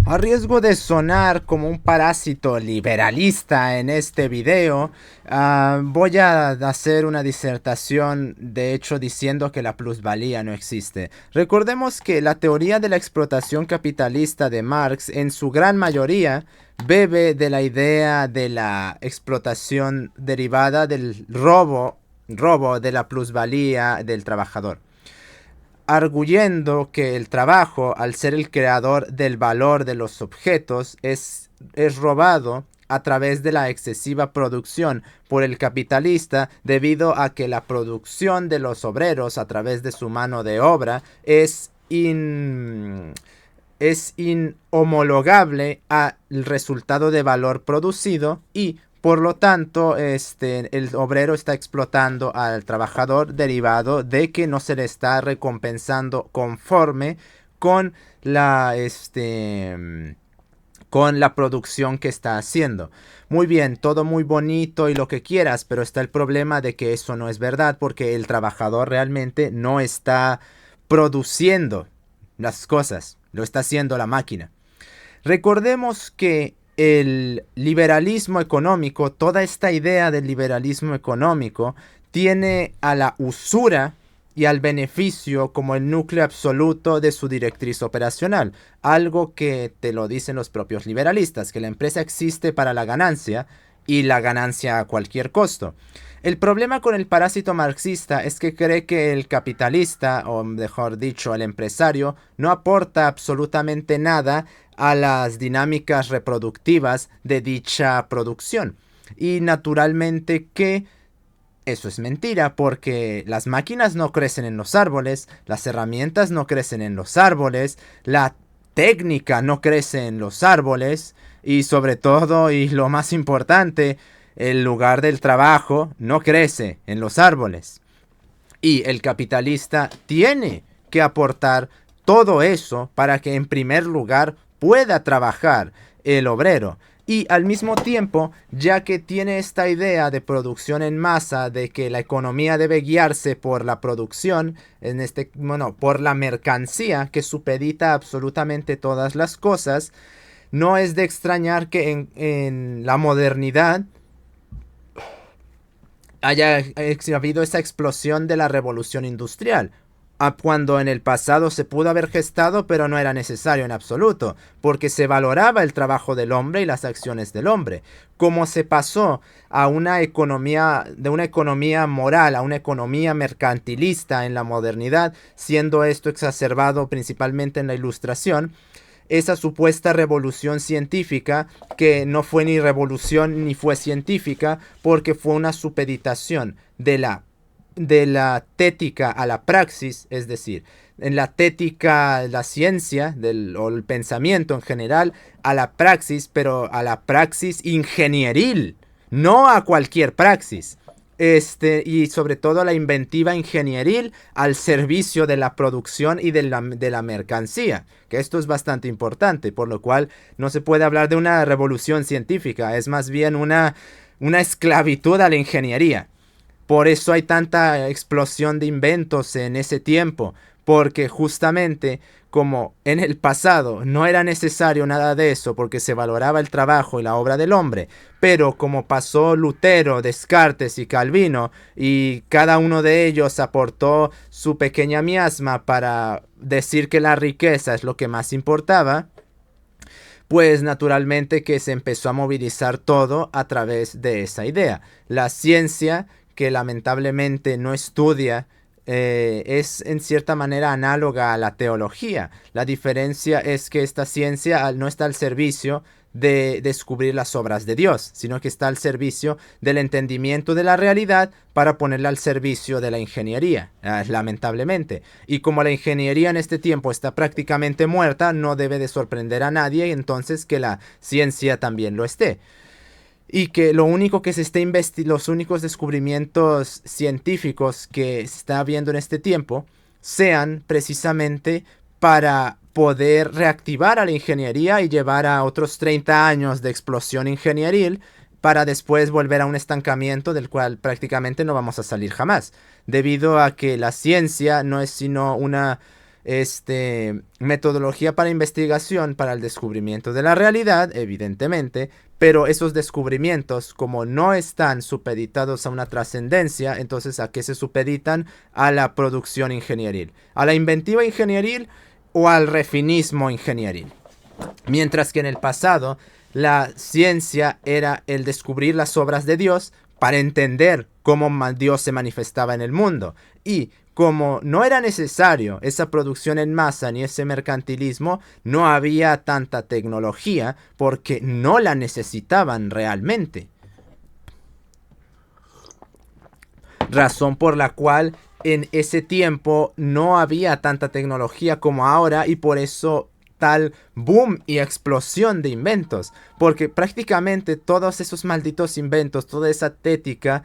A riesgo de sonar como un parásito liberalista en este video, voy a hacer una disertación, de hecho, diciendo que la plusvalía no existe. Recordemos que la teoría de la explotación capitalista de Marx, en su gran mayoría, bebe de la idea de la explotación derivada del robo de la plusvalía del trabajador, arguyendo que el trabajo, al ser el creador del valor de los objetos, es robado a través de la excesiva producción por el capitalista, debido a que la producción de los obreros a través de su mano de obra es inhomologable al resultado de valor producido, y por lo tanto el obrero está explotando al trabajador, derivado de que no se le está recompensando conforme con la con la producción que está haciendo. Muy bien, todo muy bonito y lo que quieras, pero está el problema de que eso no es verdad, porque el trabajador realmente no está produciendo las cosas, lo está haciendo la máquina. Recordemos que el liberalismo económico, toda esta idea del liberalismo económico, tiene a la usura y al beneficio como el núcleo absoluto de su directriz operacional. Algo que te lo dicen los propios liberalistas, que la empresa existe para la ganancia, y la ganancia a cualquier costo. El problema con el parásito marxista es que cree que el capitalista, o mejor dicho, el empresario, no aporta absolutamente nada a las dinámicas reproductivas de dicha producción. Y naturalmente que eso es mentira, porque las máquinas no crecen en los árboles, las herramientas no crecen en los árboles, la técnica no crece en los árboles, y sobre todo, y lo más importante, el lugar del trabajo no crece en los árboles. Y el capitalista tiene que aportar todo eso para que en primer lugar pueda trabajar el obrero. Y al mismo tiempo, ya que tiene esta idea de producción en masa, de que la economía debe guiarse por la producción, por la mercancía que supedita absolutamente todas las cosas, no es de extrañar que en la modernidad haya habido esa explosión de la revolución industrial, cuando en el pasado se pudo haber gestado, pero no era necesario en absoluto, porque se valoraba el trabajo del hombre y las acciones del hombre. Como se pasó a una economía, de una economía moral a una economía mercantilista en la modernidad, siendo esto exacerbado principalmente en la Ilustración, esa supuesta revolución científica, que no fue ni revolución ni fue científica, porque fue una supeditación de la tética a la praxis, es decir, en la tética, la ciencia o el pensamiento en general, a la praxis, pero a la praxis ingenieril, no a cualquier praxis. Y sobre todo a la inventiva ingenieril al servicio de la producción y de la mercancía, que esto es bastante importante, por lo cual no se puede hablar de una revolución científica, es más bien una esclavitud a la ingeniería. Por eso hay tanta explosión de inventos en ese tiempo, porque justamente como en el pasado no era necesario nada de eso, porque se valoraba el trabajo y la obra del hombre, pero como pasó Lutero, Descartes y Calvino, y cada uno de ellos aportó su pequeña miasma para decir que la riqueza es lo que más importaba, pues naturalmente que se empezó a movilizar todo a través de esa idea. La ciencia, que lamentablemente no estudia, es en cierta manera análoga a la teología. La diferencia es que esta ciencia no está al servicio de descubrir las obras de Dios, sino que está al servicio del entendimiento de la realidad para ponerla al servicio de la ingeniería, lamentablemente. Y como la ingeniería en este tiempo está prácticamente muerta, no debe de sorprender a nadie entonces que la ciencia también lo esté. Y que lo único que se está los únicos descubrimientos científicos que se está viendo en este tiempo sean precisamente para poder reactivar a la ingeniería y llevar a otros 30 años de explosión ingenieril, para después volver a un estancamiento del cual prácticamente no vamos a salir jamás, debido a que la ciencia no es sino metodología para investigación para el descubrimiento de la realidad, evidentemente, pero esos descubrimientos, como no están supeditados a una trascendencia, entonces ¿a qué se supeditan? A la producción ingenieril, a la inventiva ingenieril o al refinismo ingenieril. Mientras que en el pasado la ciencia era el descubrir las obras de Dios para entender cómo Dios se manifestaba en el mundo. Y como no era necesario esa producción en masa ni ese mercantilismo, no había tanta tecnología porque no la necesitaban realmente. Razón por la cual en ese tiempo no había tanta tecnología como ahora y por eso tal boom y explosión de inventos, porque prácticamente todos esos malditos inventos, toda esa tética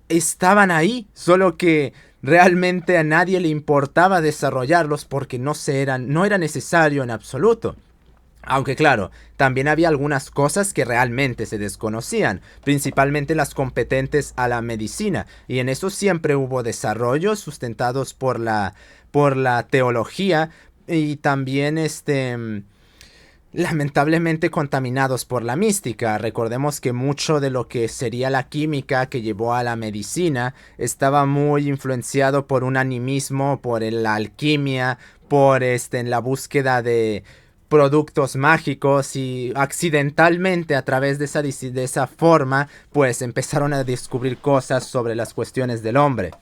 estaban ahí, solo que realmente a nadie le importaba desarrollarlos porque no era necesario en absoluto. Aunque claro, también había algunas cosas que realmente se desconocían, principalmente las competentes a la medicina, y en eso siempre hubo desarrollos sustentados por la teología y también lamentablemente contaminados por la mística. Recordemos que mucho de lo que sería la química que llevó a la medicina estaba muy influenciado por un animismo, por la alquimia, por en la búsqueda de productos mágicos, y accidentalmente a través de esa forma pues empezaron a descubrir cosas sobre las cuestiones del hombre.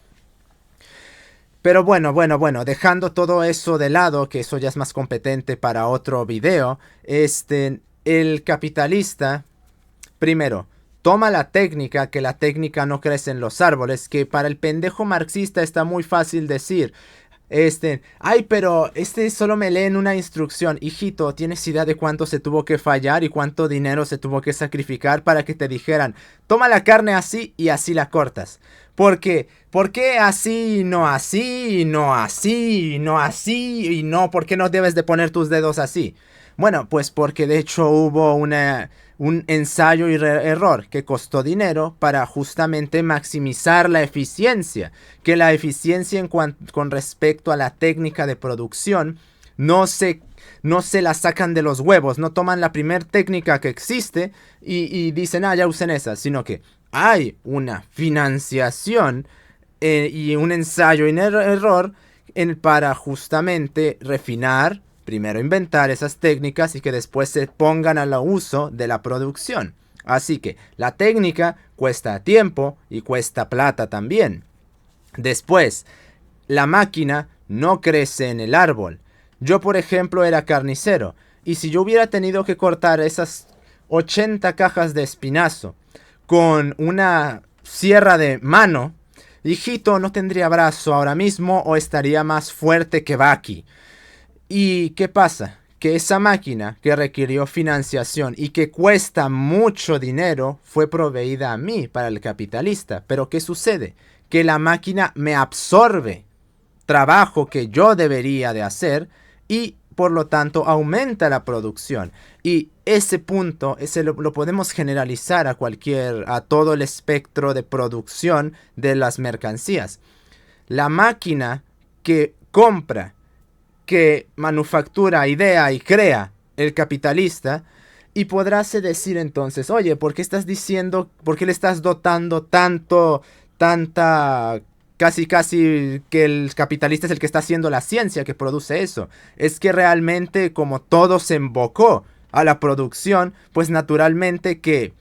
Pero bueno, dejando todo eso de lado, que eso ya es más competente para otro video, el capitalista, primero, toma la técnica, que la técnica no crece en los árboles, que para el pendejo marxista está muy fácil decir, ay, pero solo me leen una instrucción. Hijito, ¿tienes idea de cuánto se tuvo que fallar y cuánto dinero se tuvo que sacrificar para que te dijeran, toma la carne así y así la cortas? ¿Por qué? ¿Por qué así, no así, no así, no así, y no? ¿Por qué no debes de poner tus dedos así? Bueno, pues porque de hecho hubo un ensayo y error que costó dinero para justamente maximizar la eficiencia. Que la eficiencia con respecto a la técnica de producción no se la sacan de los huevos, no toman la primer técnica que existe y dicen, ya usen esa, sino que hay una financiación y un ensayo y error para justamente refinar, primero inventar esas técnicas y que después se pongan al uso de la producción. Así que la técnica cuesta tiempo y cuesta plata también. Después, la máquina no crece en el árbol. Yo, por ejemplo, era carnicero, y si yo hubiera tenido que cortar esas 80 cajas de espinazo con una sierra de mano, hijito, no tendría brazo ahora mismo o estaría más fuerte que Baki. ¿Y qué pasa? Que esa máquina que requirió financiación y que cuesta mucho dinero fue proveída a mí para el capitalista. Pero ¿qué sucede? Que la máquina me absorbe trabajo que yo debería de hacer y por lo tanto aumenta la producción. Y ese punto lo podemos generalizar a todo el espectro de producción de las mercancías. La máquina que compra, que manufactura, idea y crea el capitalista, y podráse decir entonces, oye, ¿por qué le estás dotando tanta casi que el capitalista es el que está haciendo la ciencia que produce eso? Es que realmente, como todo se embocó a la producción, pues naturalmente que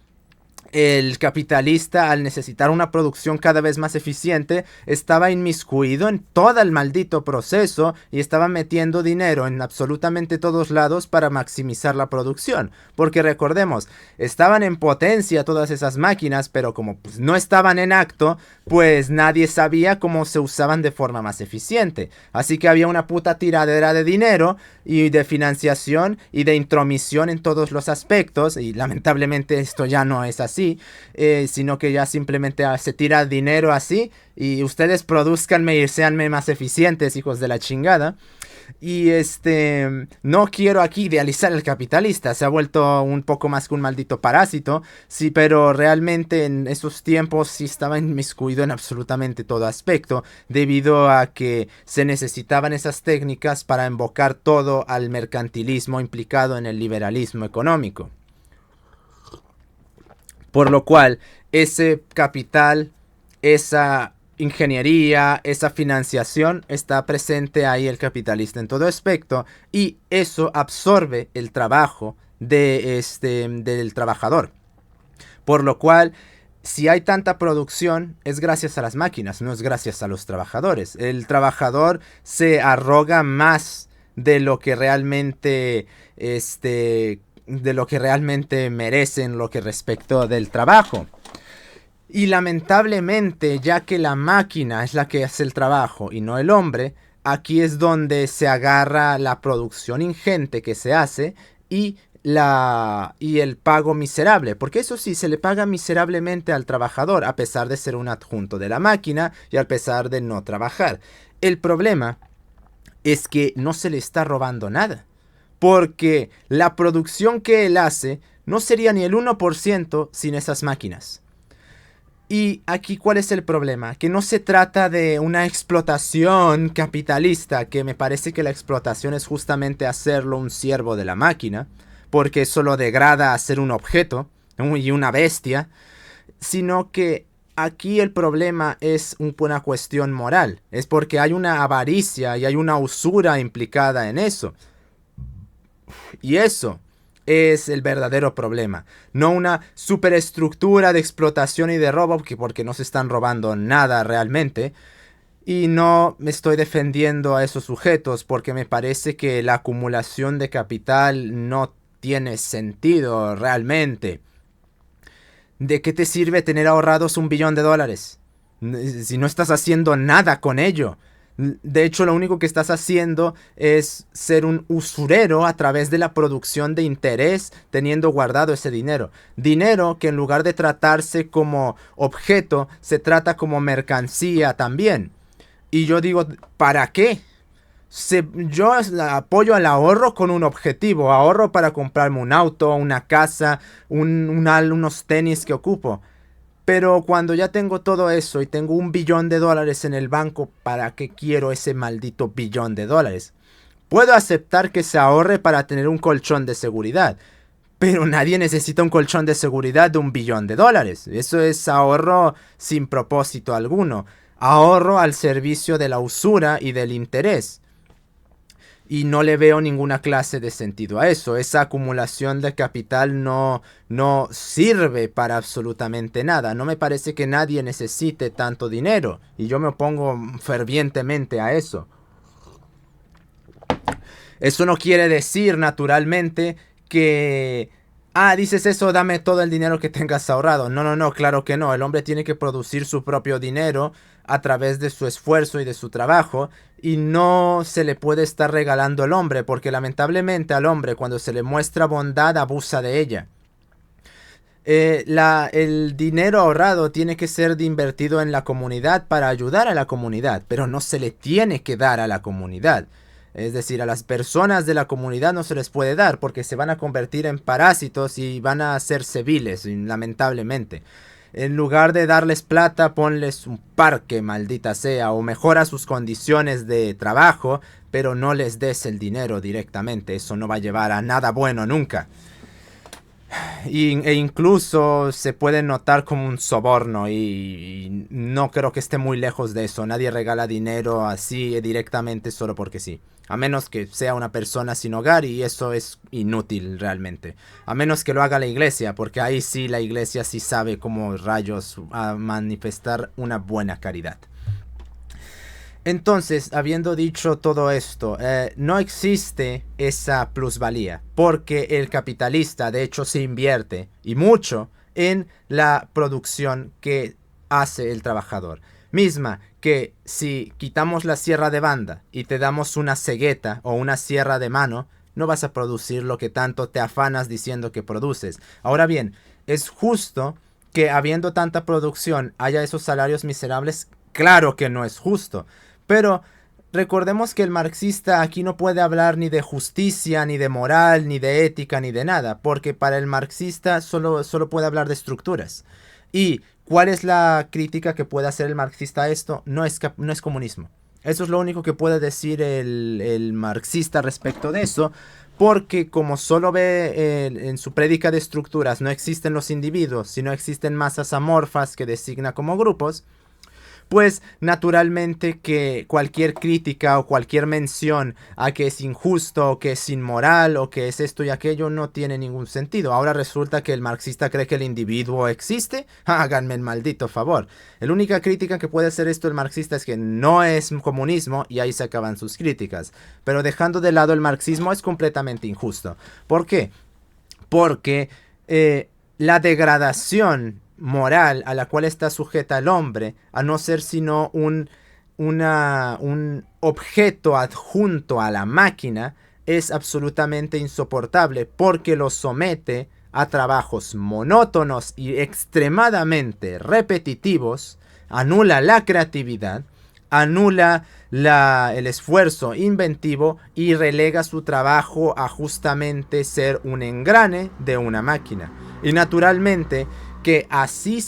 el capitalista, al necesitar una producción cada vez más eficiente, estaba inmiscuido en todo el maldito proceso y estaba metiendo dinero en absolutamente todos lados para maximizar la producción. Porque recordemos, estaban en potencia todas esas máquinas, pero como pues no estaban en acto, pues nadie sabía cómo se usaban de forma más eficiente. Así que había una puta tiradera de dinero y de financiación y de intromisión en todos los aspectos, y lamentablemente esto ya no es así. Sino que ya simplemente se tira dinero así y ustedes produzcanme y seanme más eficientes, hijos de la chingada. Y no quiero aquí idealizar al capitalista, se ha vuelto un poco más que un maldito parásito, sí, pero realmente en esos tiempos sí estaba inmiscuido en absolutamente todo aspecto, debido a que se necesitaban esas técnicas para invocar todo al mercantilismo implicado en el liberalismo económico. Por lo cual, ese capital, esa ingeniería, esa financiación, está presente ahí el capitalista en todo aspecto y eso absorbe el trabajo del trabajador. Por lo cual, si hay tanta producción, es gracias a las máquinas, no es gracias a los trabajadores. El trabajador se arroga más de lo que realmente de lo que realmente merecen lo que respecto del trabajo. Y lamentablemente, ya que la máquina es la que hace el trabajo y no el hombre, aquí es donde se agarra la producción ingente que se hace y y el pago miserable, porque eso sí, se le paga miserablemente al trabajador a pesar de ser un adjunto de la máquina y a pesar de no trabajar. El problema es que no se le está robando nada, porque la producción que él hace no sería ni el 1% sin esas máquinas. Y aquí, ¿cuál es el problema? Que no se trata de una explotación capitalista, que me parece que la explotación es justamente hacerlo un siervo de la máquina, porque eso lo degrada a ser un objeto y una bestia, sino que aquí el problema es una cuestión moral, es porque hay una avaricia y hay una usura implicada en eso. Y eso es el verdadero problema. No una superestructura de explotación y de robo, porque no se están robando nada realmente. Y no me estoy defendiendo a esos sujetos porque me parece que la acumulación de capital no tiene sentido realmente. ¿De qué te sirve tener ahorrados $1 billón si no estás haciendo nada con ello? De hecho, lo único que estás haciendo es ser un usurero a través de la producción de interés, teniendo guardado ese dinero. Dinero que en lugar de tratarse como objeto, se trata como mercancía también. Y yo digo, ¿para qué? Yo apoyo al ahorro con un objetivo. Ahorro para comprarme un auto, una casa, unos tenis que ocupo. Pero cuando ya tengo todo eso y tengo $1 billón en el banco, ¿para qué quiero ese maldito $1 billón? Puedo aceptar que se ahorre para tener un colchón de seguridad, pero nadie necesita un colchón de seguridad de $1 billón. Eso es ahorro sin propósito alguno. Ahorro al servicio de la usura y del interés. Y no le veo ninguna clase de sentido a eso. Esa acumulación de capital no sirve para absolutamente nada. No me parece que nadie necesite tanto dinero. Y yo me opongo fervientemente a eso. Eso no quiere decir, naturalmente, que... Ah, dices eso, dame todo el dinero que tengas ahorrado. No, no, no, claro que no. El hombre tiene que producir su propio dinero a través de su esfuerzo y de su trabajo. Y no se le puede estar regalando al hombre, porque lamentablemente al hombre, cuando se le muestra bondad, abusa de ella. El dinero ahorrado tiene que ser invertido en la comunidad para ayudar a la comunidad, pero no se le tiene que dar a la comunidad. Es decir, a las personas de la comunidad no se les puede dar porque se van a convertir en parásitos y van a ser civiles, lamentablemente. En lugar de darles plata, ponles un parque, maldita sea, o mejora sus condiciones de trabajo, pero no les des el dinero directamente. Eso no va a llevar a nada bueno nunca. E incluso se puede notar como un soborno y no creo que esté muy lejos de eso. Nadie regala dinero así directamente solo porque sí. A menos que sea una persona sin hogar y eso es inútil realmente. A menos que lo haga la iglesia, porque ahí sí la iglesia sí sabe cómo rayos manifestar una buena caridad. Entonces, habiendo dicho todo esto, no existe esa plusvalía, porque el capitalista de hecho se invierte, y mucho, en la producción que hace el trabajador. Misma que si quitamos la sierra de banda y te damos una cegueta o una sierra de mano, no vas a producir lo que tanto te afanas diciendo que produces. Ahora bien, es justo que habiendo tanta producción haya esos salarios miserables. Claro que no es justo. Pero recordemos que el marxista aquí no puede hablar ni de justicia, ni de moral, ni de ética, ni de nada, porque para el marxista solo puede hablar de estructuras. ¿Y cuál es la crítica que puede hacer el marxista a esto? No es comunismo. Eso es lo único que puede decir el marxista respecto de eso, porque como solo ve en su prédica de estructuras no existen los individuos, sino existen masas amorfas que designa como grupos, pues naturalmente que cualquier crítica o cualquier mención a que es injusto o que es inmoral o que es esto y aquello no tiene ningún sentido. Ahora resulta que el marxista cree que el individuo existe. Háganme el maldito favor. La única crítica que puede hacer esto el marxista es que no es comunismo y ahí se acaban sus críticas. Pero dejando de lado el marxismo es completamente injusto. ¿Por qué? Porque la degradación moral a la cual está sujeta el hombre, a no ser sino un objeto adjunto a la máquina, es absolutamente insoportable porque lo somete a trabajos monótonos y extremadamente repetitivos, anula la creatividad, anula el esfuerzo inventivo y relega su trabajo a justamente ser un engrane de una máquina. Y naturalmente que así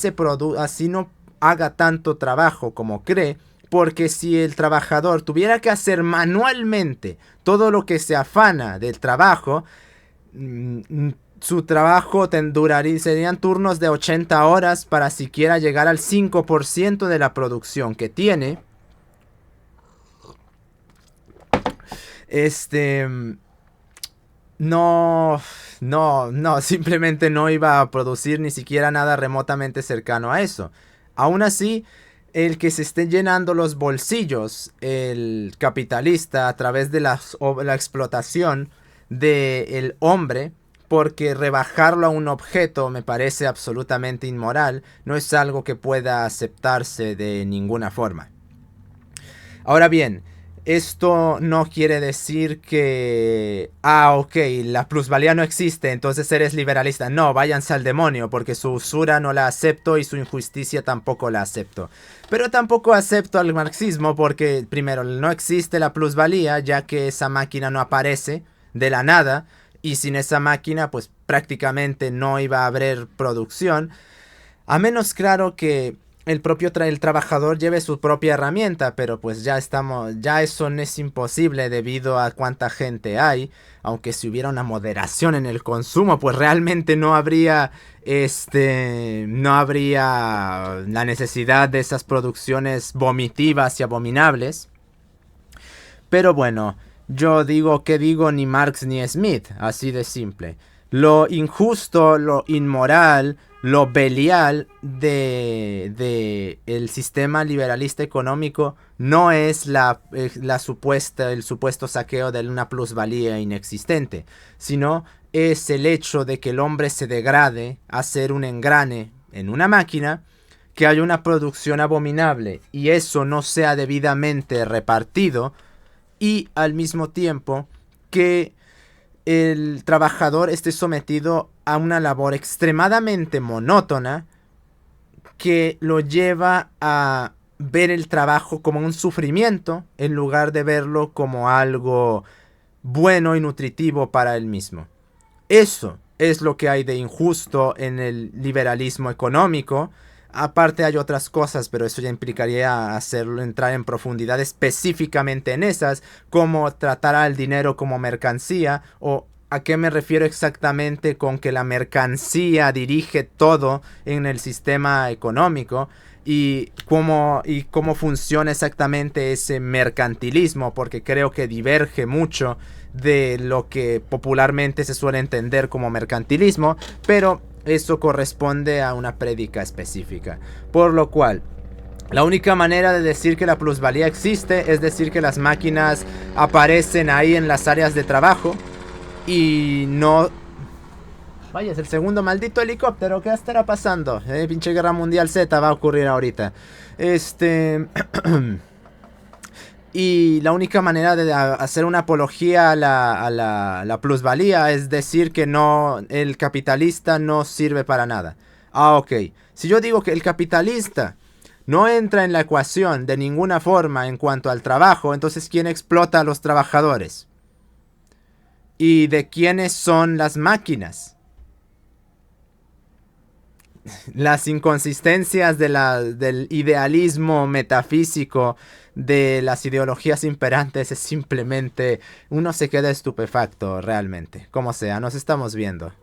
así no haga tanto trabajo como cree, porque si el trabajador tuviera que hacer manualmente todo lo que se afana del trabajo, su trabajo serían turnos de 80 horas para siquiera llegar al 5% de la producción que tiene. No, simplemente no iba a producir ni siquiera nada remotamente cercano a eso. Aún así, el que se esté llenando los bolsillos, el capitalista, a través de la explotación del hombre, porque rebajarlo a un objeto me parece absolutamente inmoral, no es algo que pueda aceptarse de ninguna forma. Ahora bien, esto no quiere decir que, ok, la plusvalía no existe, entonces eres liberalista. No, váyanse al demonio, porque su usura no la acepto y su injusticia tampoco la acepto. Pero tampoco acepto al marxismo porque, primero, no existe la plusvalía, ya que esa máquina no aparece de la nada, y sin esa máquina, pues prácticamente no iba a haber producción. A menos, claro, que el trabajador lleve su propia herramienta, pero pues ya eso no es imposible debido a cuánta gente hay, aunque si hubiera una moderación en el consumo, pues realmente no habría la necesidad de esas producciones vomitivas y abominables. Pero bueno, yo digo que digo ni Marx ni Smith, así de simple. Lo injusto, lo inmoral, lo belial de el sistema liberalista económico no es el supuesto saqueo de una plusvalía inexistente, sino es el hecho de que el hombre se degrade a ser un engrane en una máquina, que haya una producción abominable y eso no sea debidamente repartido, y al mismo tiempo que el trabajador esté sometido a una labor extremadamente monótona que lo lleva a ver el trabajo como un sufrimiento en lugar de verlo como algo bueno y nutritivo para él mismo. Eso es lo que hay de injusto en el liberalismo económico. Aparte hay otras cosas, pero eso ya implicaría entrar en profundidad específicamente en esas, como tratar al dinero como mercancía, o a qué me refiero exactamente con que la mercancía dirige todo en el sistema económico, y cómo funciona exactamente ese mercantilismo, porque creo que diverge mucho de lo que popularmente se suele entender como mercantilismo, pero eso corresponde a una prédica específica. Por lo cual, la única manera de decir que la plusvalía existe es decir que las máquinas aparecen ahí en las áreas de trabajo y no... Vaya, es el segundo maldito helicóptero. ¿Qué estará pasando? Pinche Guerra Mundial Z va a ocurrir ahorita. Y la única manera de hacer una apología a la plusvalía es decir que no, el capitalista no sirve para nada. Ok. Si yo digo que el capitalista no entra en la ecuación de ninguna forma en cuanto al trabajo, entonces ¿quién explota a los trabajadores? ¿Y de quiénes son las máquinas? Las inconsistencias del idealismo metafísico de las ideologías imperantes es simplemente... Uno se queda estupefacto realmente. Como sea, nos estamos viendo.